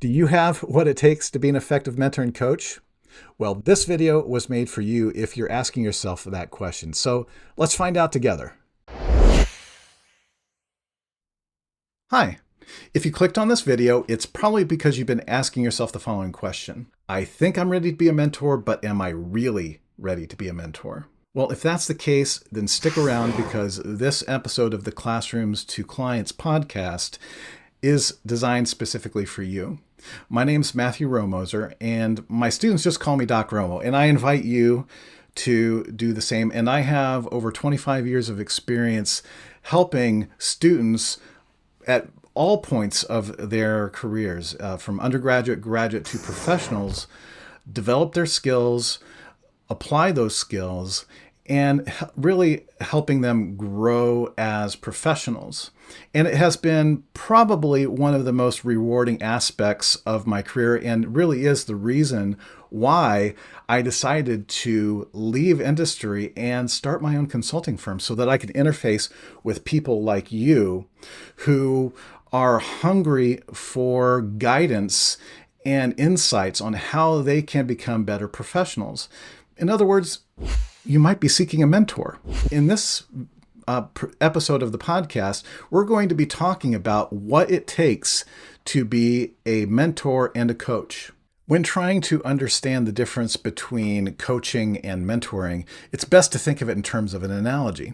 Do you have what it takes to be an effective mentor and coach? Well, this video was made for you if you're asking yourself that question. So let's find out together. Hi. If you clicked on this video, it's probably because you've been asking yourself the following question. I think I'm ready to be a mentor, but am I really ready to be a mentor? Well, if that's the case, then stick around because this episode of the Classrooms to Clients podcast is designed specifically for you. My name's Matthew Romoser, and my students just call me Doc Romo, and I invite you to do the same. And I have over 25 years of experience helping students at all points of their careers, from undergraduate, graduate to professionals, develop their skills, apply those skills, and really helping them grow as professionals. And it has been probably one of the most rewarding aspects of my career, and really is the reason why I decided to leave industry and start my own consulting firm so that I could interface with people like you who are hungry for guidance and insights on how they can become better professionals. In other words, you might be seeking a mentor. In this episode of the podcast, we're going to be talking about what it takes to be a mentor and a coach. When trying to understand the difference between coaching and mentoring, it's best to think of it in terms of an analogy.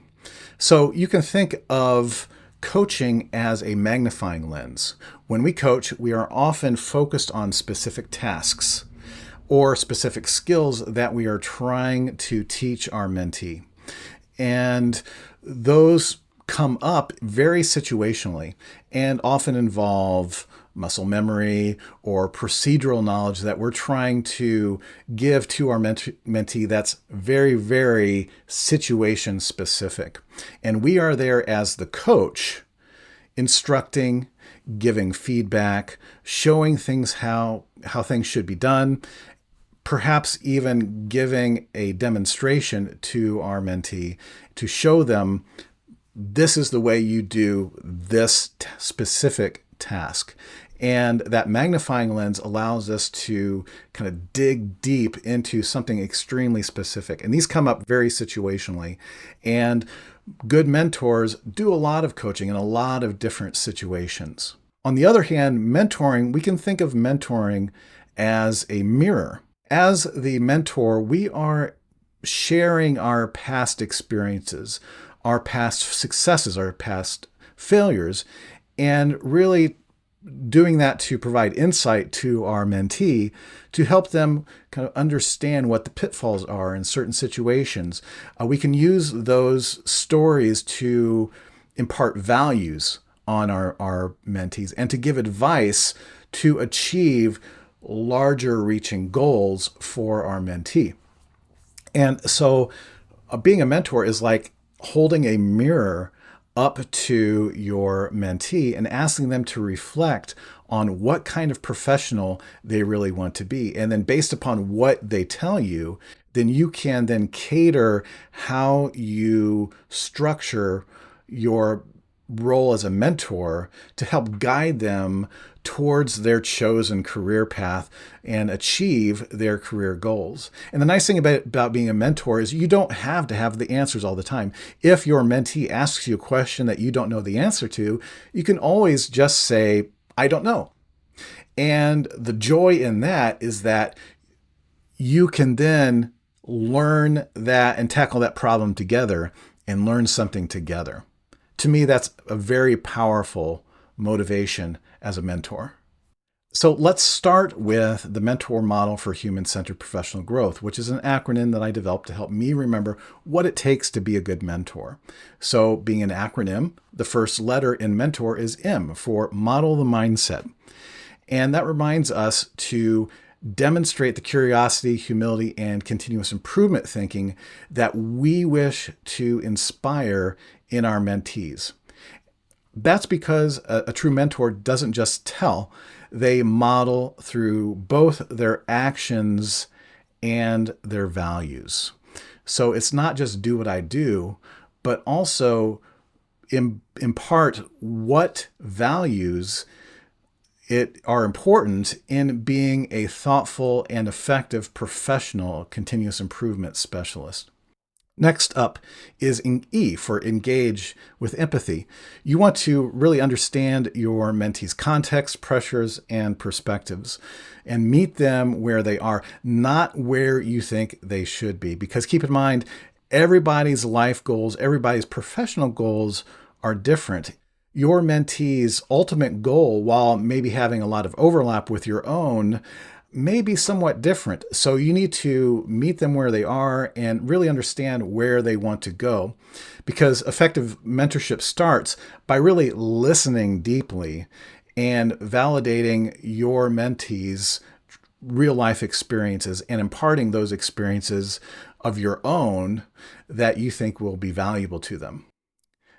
So you can think of coaching as a magnifying lens. When we coach, we are often focused on specific tasks or specific skills that we are trying to teach our mentee. And those come up very situationally and often involve muscle memory or procedural knowledge that we're trying to give to our mentee that's very, very situation specific. And we are there as the coach, instructing, giving feedback, showing things how things should be done, perhaps even giving a demonstration to our mentee to show them this is the way you do this specific task. And that magnifying lens allows us to kind of dig deep into something extremely specific. And these come up very situationally. And good mentors do a lot of coaching in a lot of different situations. On the other hand, mentoring, we can think of mentoring as a mirror. As the mentor, we are sharing our past experiences, our past successes, our past failures, and really doing that to provide insight to our mentee to help them kind of understand what the pitfalls are in certain situations. We can use those stories to impart values on our mentees and to give advice to achieve larger reaching goals for our mentee. And so being a mentor is like holding a mirror up to your mentee and asking them to reflect on what kind of professional they really want to be. And then based upon what they tell you, then you can then cater how you structure your role as a mentor to help guide them towards their chosen career path and achieve their career goals. And the nice thing about being a mentor is you don't have to have the answers all the time. If your mentee asks you a question that you don't know the answer to, you can always just say, I don't know. And the joy in that is that you can then learn that and tackle that problem together and learn something together. To me, that's a very powerful motivation as a mentor. So let's start with the mentor model for human-centered professional growth, which is an acronym that I developed to help me remember what it takes to be a good mentor. So being an acronym, the first letter in mentor is M for model the mindset. And that reminds us to demonstrate the curiosity, humility, and continuous improvement thinking that we wish to inspire in our mentees. That's because a true mentor doesn't just tell, they model through both their actions and their values. So it's not just do what I do, but also impart what values are important in being a thoughtful and effective professional continuous improvement specialist. Next up is E for engage with empathy. You want to really understand your mentee's context, pressures, and perspectives and meet them where they are, not where you think they should be. Because keep in mind, everybody's life goals, everybody's professional goals are different. Your mentee's ultimate goal, while maybe having a lot of overlap with your own, may be somewhat different. So you need to meet them where they are and really understand where they want to go. Because effective mentorship starts by really listening deeply and validating your mentee's real life experiences and imparting those experiences of your own that you think will be valuable to them.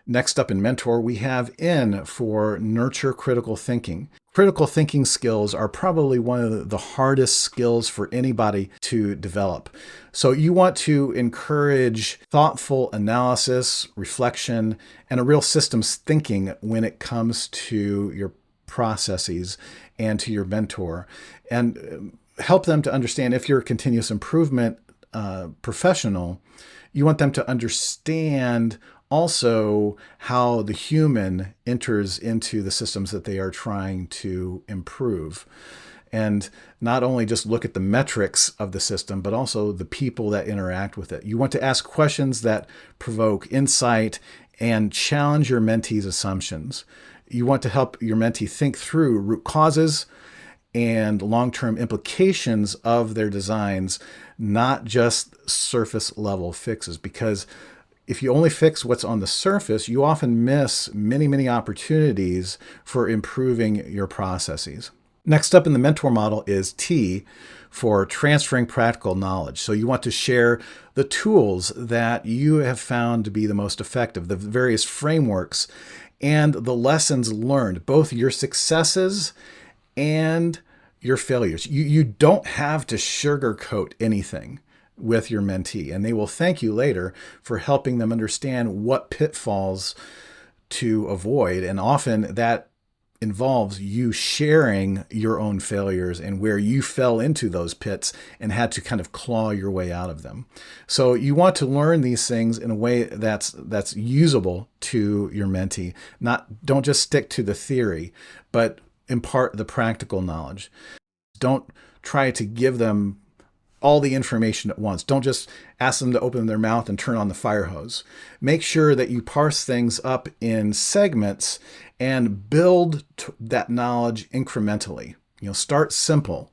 Next up in mentor, we have N for nurture critical thinking. Critical thinking skills are probably one of the hardest skills for anybody to develop. So you want to encourage thoughtful analysis, reflection, and a real systems thinking when it comes to your processes and to your mentor, and help them to understand. If you're a continuous improvement professional, you want them to understand also how the human enters into the systems that they are trying to improve. And not only just look at the metrics of the system, but also the people that interact with it. You want to ask questions that provoke insight and challenge your mentee's assumptions. You want to help your mentee think through root causes and long-term implications of their designs, not just surface level fixes. Because if you only fix what's on the surface, you often miss many, many opportunities for improving your processes. Next up in the mentor model is T for transferring practical knowledge. So you want to share the tools that you have found to be the most effective, the various frameworks and the lessons learned, both your successes and your failures. You don't have to sugarcoat anything with your mentee, and they will thank you later for helping them understand what pitfalls to avoid. And often that involves you sharing your own failures and where you fell into those pits and had to kind of claw your way out of them. So you want to learn these things in a way that's usable to your mentee. Don't just stick to the theory, but impart the practical knowledge. Don't try to give them all the information at once. Don't just ask them to open their mouth and turn on the fire hose. Make sure that you parse things up in segments and build that knowledge incrementally. Start simple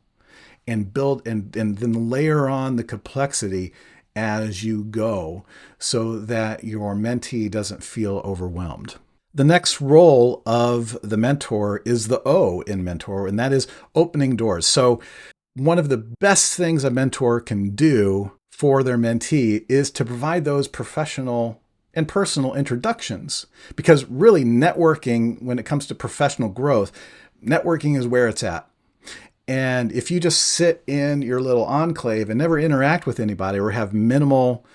and build and then layer on the complexity as you go so that your mentee doesn't feel overwhelmed. The next role of the mentor is the O in mentor, and that is opening doors. So one of the best things a mentor can do for their mentee is to provide those professional and personal introductions. Because really networking, when it comes to professional growth, networking is where it's at. And if you just sit in your little enclave and never interact with anybody or have minimal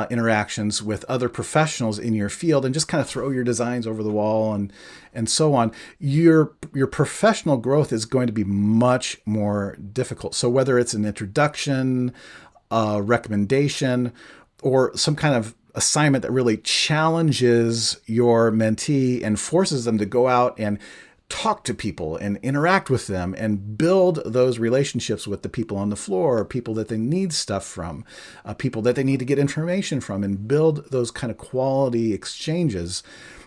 interactions with other professionals in your field and just kind of throw your designs over the wall and so on, your professional growth is going to be much more difficult. So whether it's an introduction, a recommendation, or some kind of assignment that really challenges your mentee and forces them to go out and talk to people and interact with them and build those relationships with the people on the floor, people that they need stuff from, people that they need to get information from, and build those kind of quality exchanges.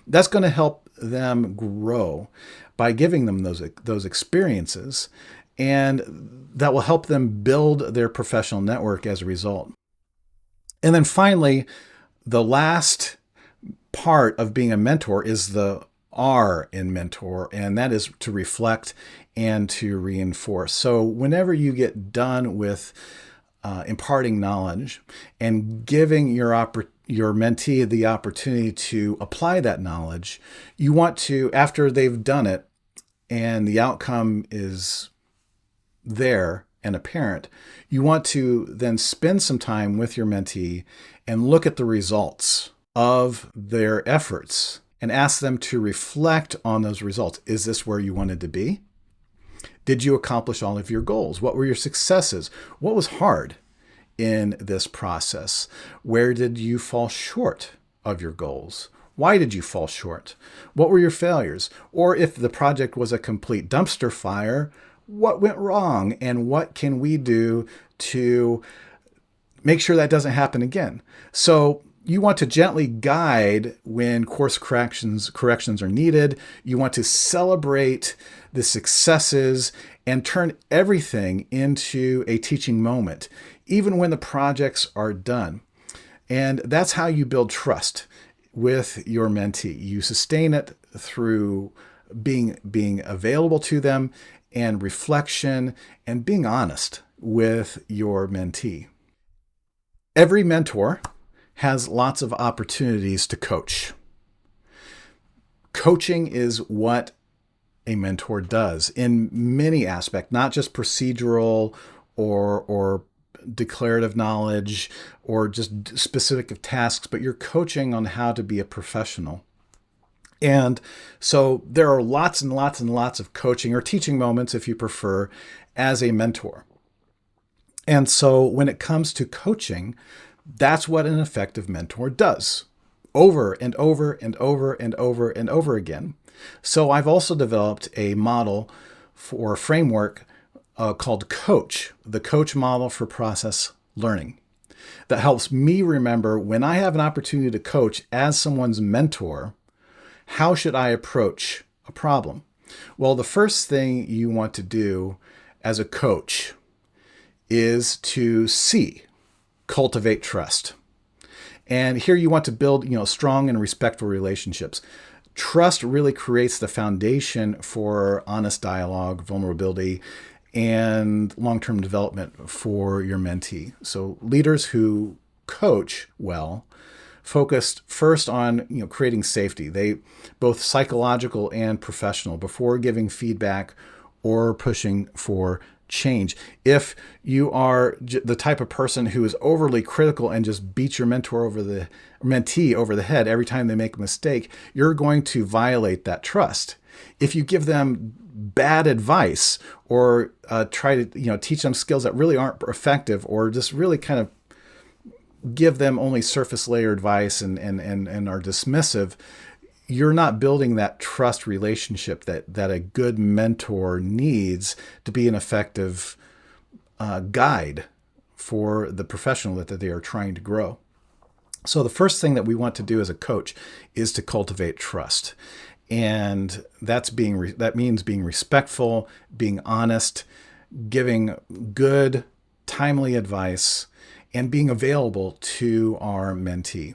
That's going to help them grow by giving them those experiences, and that will help them build their professional network as a result. And then finally, the last part of being a mentor is the R in mentor, and that is to reflect and to reinforce. So whenever you get done with imparting knowledge and giving your mentee the opportunity to apply that knowledge, you want to, after they've done it and the outcome is there and apparent, you want to then spend some time with your mentee and look at the results of their efforts and ask them to reflect on those results. Is this where you wanted to be? Did you accomplish all of your goals? What were your successes? What was hard in this process? Where did you fall short of your goals? Why did you fall short? What were your failures? Or if the project was a complete dumpster fire, what went wrong and what can we do to make sure that doesn't happen again? So you want to gently guide when course corrections are needed. You want to celebrate the successes and turn everything into a teaching moment, even when the projects are done. And that's how you build trust with your mentee. You sustain it through being available to them and reflection and being honest with your mentee. Every mentor has lots of opportunities to coach. Coaching is what a mentor does in many aspects, not just procedural or declarative knowledge or just specific tasks, but you're coaching on how to be a professional. And so there are lots and lots and lots of coaching or teaching moments, if you prefer, as a mentor. And so when it comes to coaching, that's what an effective mentor does over and over and over and over and over again. So I've also developed a model for a framework called COACH, the COACH model for process learning, that helps me remember when I have an opportunity to coach as someone's mentor, how should I approach a problem? Well, the first thing you want to do as a coach is to cultivate trust. And here you want to build, strong and respectful relationships. Trust really creates the foundation for honest dialogue, vulnerability, and long-term development for your mentee. So leaders who coach well focused first on creating safety. They both psychological and professional before giving feedback or pushing for change. If you are the type of person who is overly critical and just beats your mentee over the head every time they make a mistake, you're going to violate that trust. If you give them bad advice or try to teach them skills that really aren't effective, or just really kind of give them only surface layer advice and are dismissive, you're not building that trust relationship that a good mentor needs to be an effective guide for the professional that they are trying to grow. So the first thing that we want to do as a coach is to cultivate trust. And that means being respectful, being honest, giving good, timely advice, and being available to our mentee.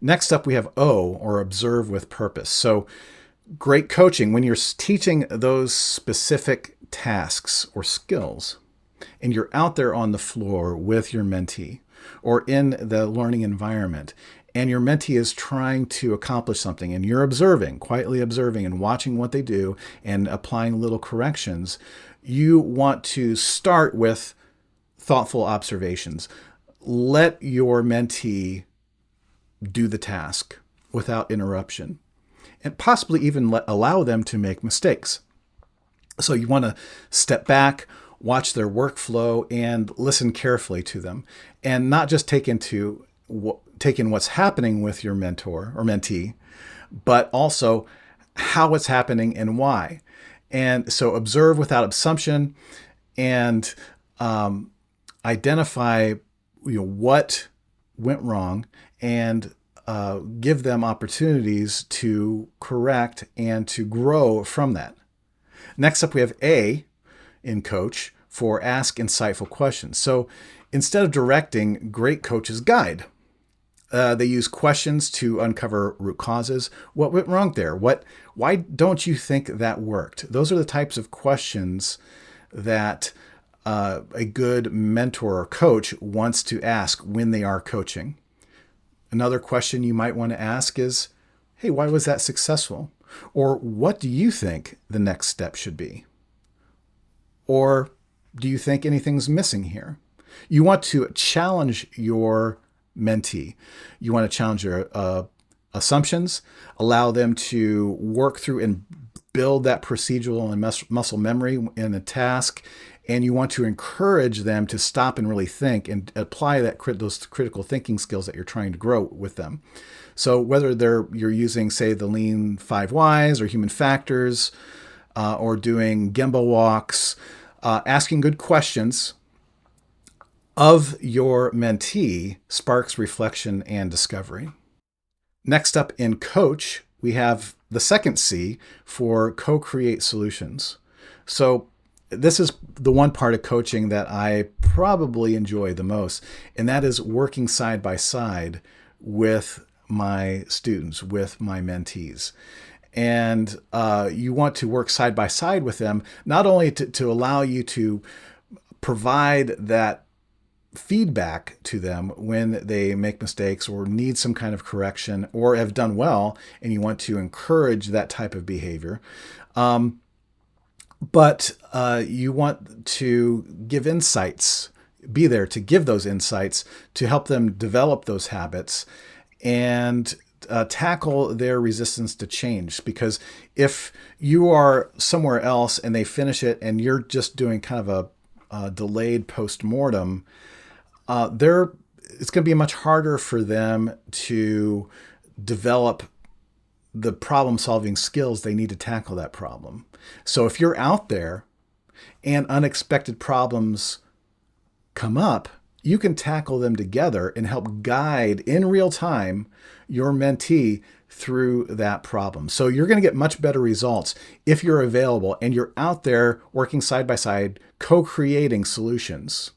Next up, we have O, or observe with purpose. So great coaching, when you're teaching those specific tasks or skills, and you're out there on the floor with your mentee or in the learning environment, and your mentee is trying to accomplish something, and you're observing, quietly observing and watching what they do and applying little corrections, you want to start with thoughtful observations. Let your mentee do the task without interruption, and possibly even allow them to make mistakes. So you want to step back, watch their workflow, and listen carefully to them, and not just take in what's happening with your mentor or mentee, but also how it's happening and why. And so observe without assumption, and identify what went wrong, and give them opportunities to correct and to grow from that. Next up, we have A in coach for ask insightful questions. So instead of directing, great coaches guide. They use questions to uncover root causes. What went wrong there? Why don't you think that worked? Those are the types of questions that a good mentor or coach wants to ask when they are coaching. Another question you might want to ask is, hey, why was that successful? Or what do you think the next step should be? Or do you think anything's missing here? You want to challenge your mentee. You want to challenge your assumptions, allow them to work through and build that procedural and muscle memory in a task, and you want to encourage them to stop and really think and apply those critical thinking skills that you're trying to grow with them. So whether you're using, say, the Lean 5 Whys or human factors, or doing Gemba walks, asking good questions of your mentee sparks reflection and discovery. Next up in coach, we have the second C for co-create solutions. So this is the one part of coaching that I probably enjoy the most, and that is working side by side with my students, with my mentees. And you want to work side by side with them, not only to allow you to provide that feedback to them when they make mistakes or need some kind of correction or have done well, and you want to encourage that type of behavior. But you want to give insights, be there to give those insights to help them develop those habits and tackle their resistance to change. Because if you are somewhere else and they finish it and you're just doing kind of a delayed post-mortem, it's going to be much harder for them to develop the problem-solving skills they need to tackle that problem. So if you're out there and unexpected problems come up, you can tackle them together and help guide in real time your mentee through that problem. So you're going to get much better results if you're available and you're out there working side by side, co-creating solutions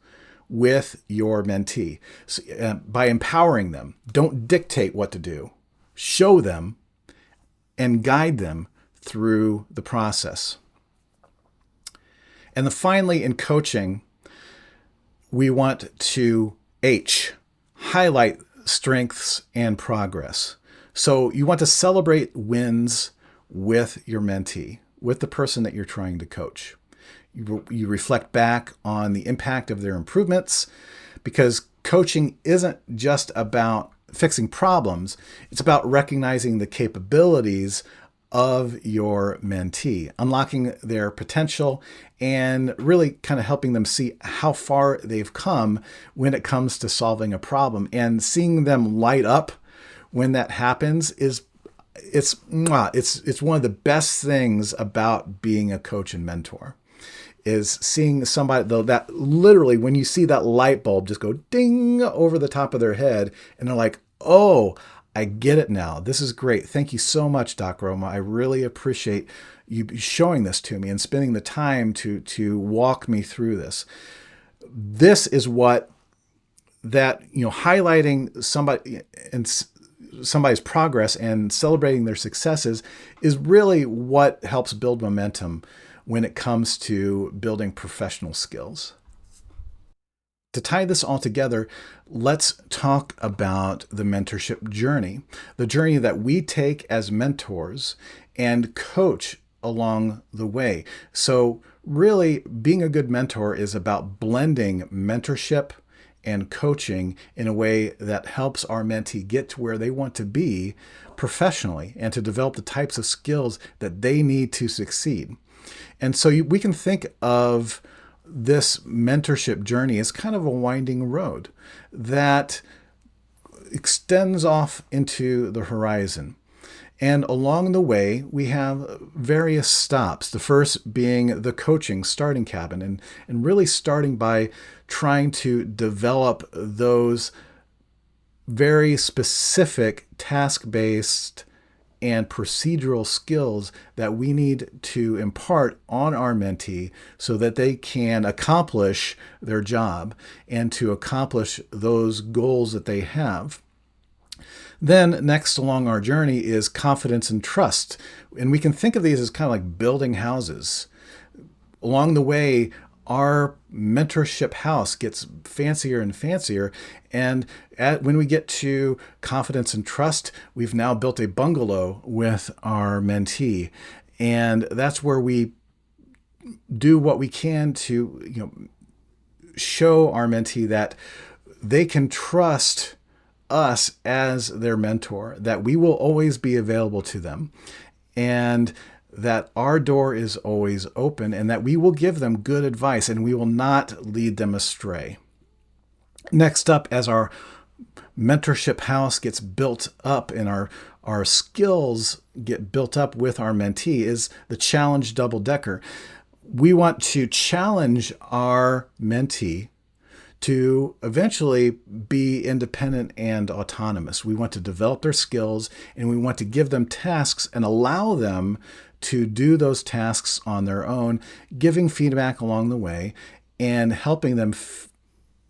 with your mentee. So, by empowering them. Don't dictate what to do. Show them and guide them through the process. And then finally, in coaching, we want to highlight strengths and progress. So you want to celebrate wins with your mentee, with the person that you're trying to coach. You reflect back on the impact of their improvements, because coaching isn't just about fixing problems. It's about recognizing the capabilities of your mentee, unlocking their potential, and really kind of helping them see how far they've come when it comes to solving a problem. And seeing them light up when that happens it's one of the best things about being a coach and mentor, is seeing somebody, though, that literally when you see that light bulb just go ding over the top of their head and they're like, oh, I get it now. This is great. Thank you so much, Doc Roma. I really appreciate you showing this to me and spending the time to walk me through this. This is what highlighting somebody and somebody's progress and celebrating their successes is really what helps build momentum when it comes to building professional skills. To tie this all together, let's talk about the mentorship journey, the journey that we take as mentors and coach along the way. So really, being a good mentor is about blending mentorship and coaching in a way that helps our mentee get to where they want to be professionally and to develop the types of skills that they need to succeed. And so we can think of this mentorship journey is kind of a winding road that extends off into the horizon. And along the way, we have various stops. The first being the coaching starting cabin, and really starting by trying to develop those very specific task-based and procedural skills that we need to impart on our mentee so that they can accomplish their job and to accomplish those goals that they have. Then next along our journey is confidence and trust. And we can think of these as kind of like building houses. Along the way, our mentorship house gets fancier and fancier. And when we get to confidence and trust, we've now built a bungalow with our mentee. And that's where we do what we can to show our mentee that they can trust us as their mentor, that we will always be available to them. And that our door is always open and that we will give them good advice and we will not lead them astray. Next up, as our mentorship house gets built up and our skills get built up with our mentee, is the challenge double-decker. We want to challenge our mentee to eventually be independent and autonomous. We want to develop their skills and we want to give them tasks and allow them to do those tasks on their own, giving feedback along the way and helping them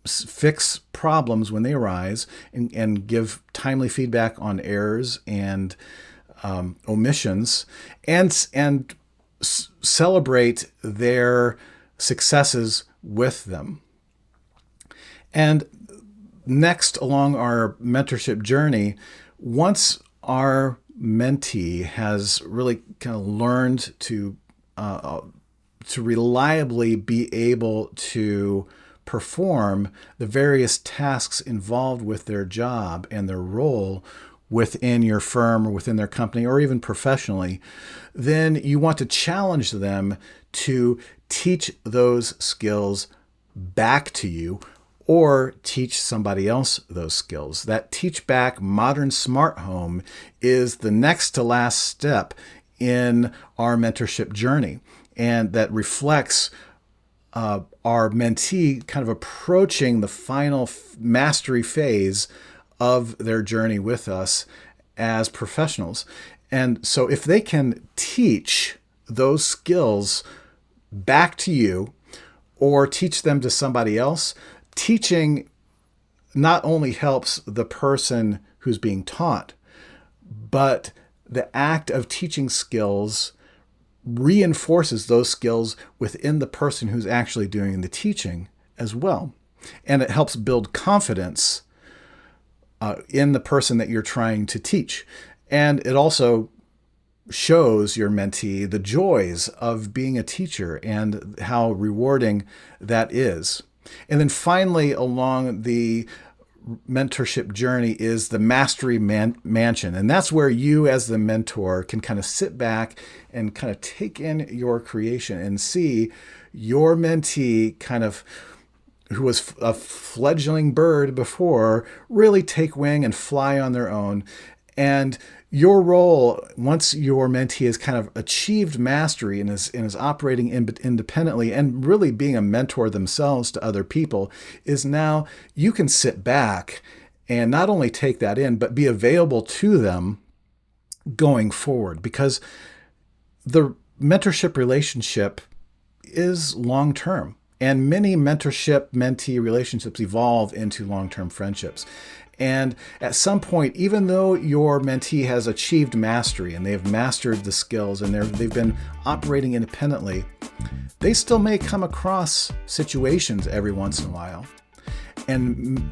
fix problems when they arise and give timely feedback on errors and omissions and celebrate their successes with them. And next along our mentorship journey, once our mentee has really kind of learned to reliably be able to perform the various tasks involved with their job and their role within your firm or within their company or even professionally, then you want to challenge them to teach those skills back to you or teach somebody else those skills. That teach back modern smart home is the next to last step in our mentorship journey, and that reflects our mentee kind of approaching the final mastery phase of their journey with us as professionals. And so if they can teach those skills back to you or teach them to somebody else, teaching not only helps the person who's being taught, but the act of teaching skills reinforces those skills within the person who's actually doing the teaching as well. And it helps build confidence in the person that you're trying to teach. And it also shows your mentee the joys of being a teacher and how rewarding that is. And then finally, along the mentorship journey is the mastery mansion. And that's where you as the mentor can kind of sit back and kind of take in your creation and see your mentee kind of, who was a fledgling bird before, really take wing and fly on their own. And your role, once your mentee has kind of achieved mastery and is operating independently and really being a mentor themselves to other people, is now you can sit back and not only take that in, but be available to them going forward. Because the mentorship relationship is long-term. And many mentorship-mentee relationships evolve into long-term friendships. And at some point, even though your mentee has achieved mastery and they have mastered the skills and they've been operating independently, they still may come across situations every once in a while. And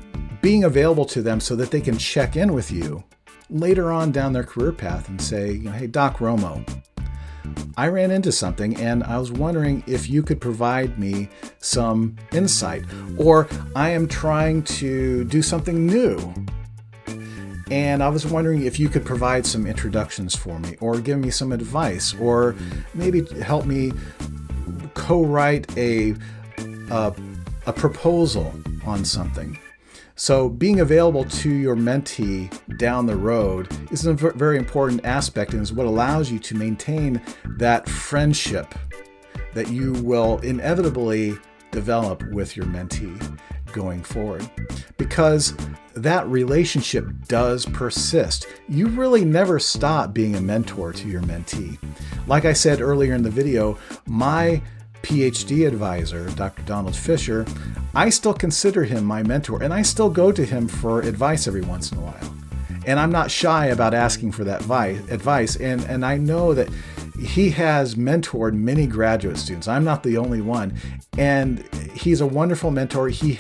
being available to them so that they can check in with you later on down their career path and say, hey, Doc Romo, I ran into something and I was wondering if you could provide me some insight, or I am trying to do something new and I was wondering if you could provide some introductions for me or give me some advice or maybe help me co-write a proposal on something. So being available to your mentee down the road is a very important aspect and is what allows you to maintain that friendship that you will inevitably develop with your mentee going forward. Because that relationship does persist. You really never stop being a mentor to your mentee. Like I said earlier in the video, my PhD advisor, Dr. Donald Fisher, I still consider him my mentor, and I still go to him for advice every once in a while. And I'm not shy about asking for that advice, and I know that he has mentored many graduate students. I'm not the only one, and he's a wonderful mentor. He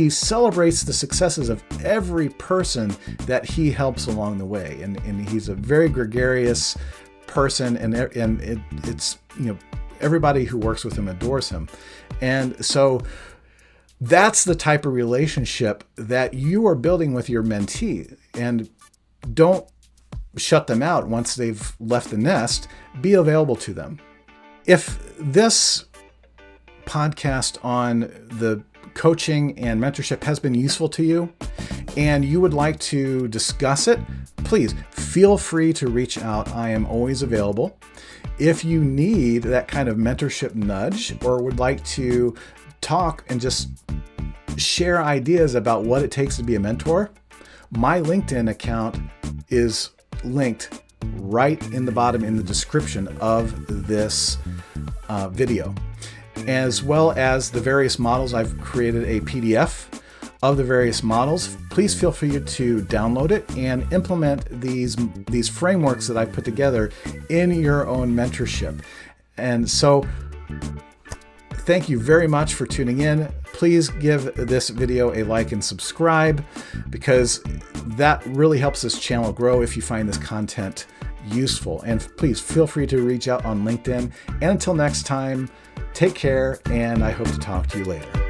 celebrates the successes of every person that he helps along the way, and he's a very gregarious person, and it's everybody who works with him adores him. And so that's the type of relationship that you are building with your mentee. And don't shut them out once they've left the nest, be available to them. If this podcast on the coaching and mentorship has been useful to you and you would like to discuss it, please feel free to reach out. I am always available. If you need that kind of mentorship nudge or would like to talk and just share ideas about what it takes to be a mentor, my LinkedIn account is linked right in the bottom in the description of this video, as well as the various models. I've created a PDF of the various models. Please feel free to download it and implement these frameworks that I've put together in your own mentorship. And so thank you very much for tuning in. Please give this video a like and subscribe, because that really helps this channel grow if you find this content useful. And please feel free to reach out on LinkedIn. And until next time, take care, and I hope to talk to you later.